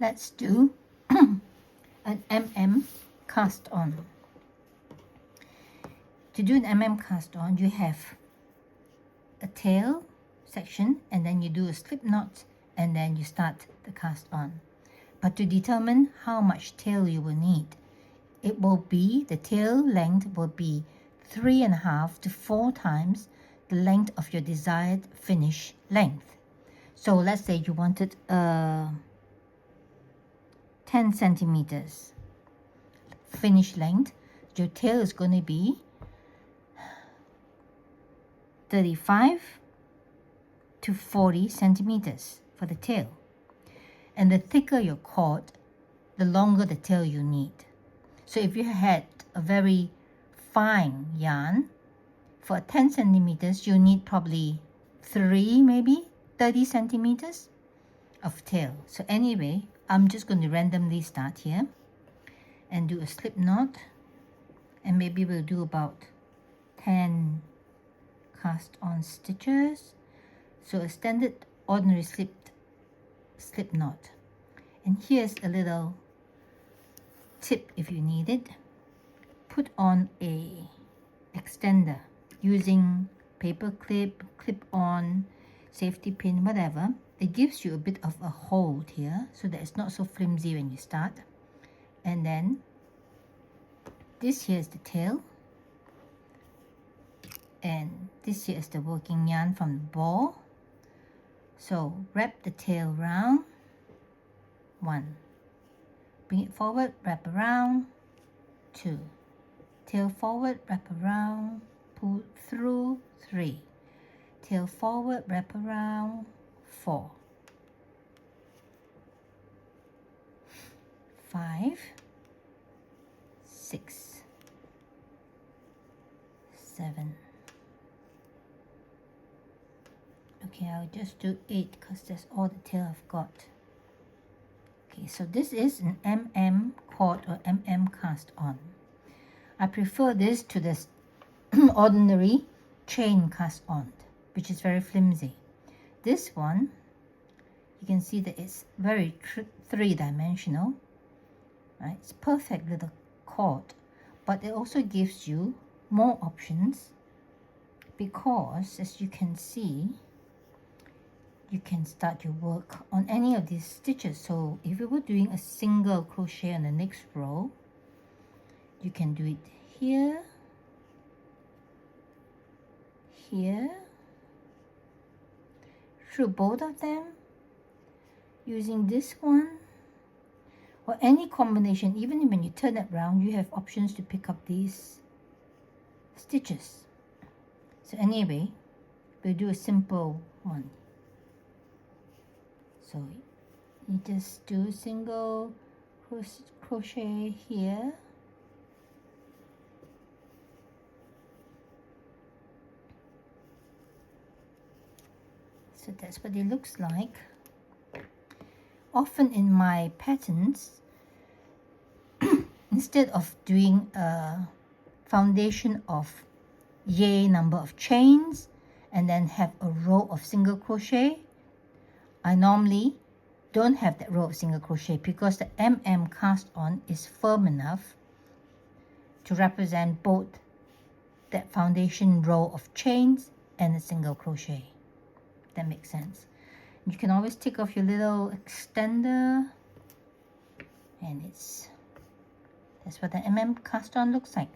let's do an cast on. To do an cast on, you have a tail section, and then you do a slip knot, and then you start the cast on. But to determine how much tail you will need, the tail length will be 3.5 to 4 times the length of your desired finish length. So let's say you wanted 10 centimeters finish length. Your tail is going to be 35 to 40 centimeters for the tail. And the thicker your cord, the longer the tail you need. So if you had a very fine yarn, for 10 centimeters, you need probably 30 centimeters of tail. So anyway, I'm just going to randomly start here and do a slip knot, and maybe we'll do about 10 cast on stitches. So a standard ordinary slip knot. And here's a little tip if you need it. Put on a extender using paper clip, clip-on, safety pin, whatever. It gives you a bit of a hold here so that it's not so flimsy when you start. And then this here is the tail, and this here is the working yarn from the ball. So wrap the tail round, 1, bring it forward, wrap around, 2, tail forward, wrap around, pull through, 3, tail forward, wrap around, 4, 5, 6, 7. Okay, I'll just do 8 because that's all the tail I've got. Okay, so this is an cord or cast on. I prefer this to the ordinary chain cast on, which is very flimsy. This one, you can see that it's very three-dimensional. Right? It's perfect little cord, but it also gives you more options because, as you can see, you can start your work on any of these stitches. So if you were doing a single crochet on the next row, you can do it here, here, through both of them, using this one, or any combination. Even when you turn it around, you have options to pick up these stitches. So anyway, we'll do a simple one. So you just do a single crochet here, so that's what it looks like. Often in my patterns, instead of doing a foundation of yay number of chains and then have a row of single crochet, I normally don't have that row of single crochet because the cast on is firm enough to represent both that foundation row of chains and a single crochet. That makes sense. You can always take off your little extender, and that's what the cast on looks like.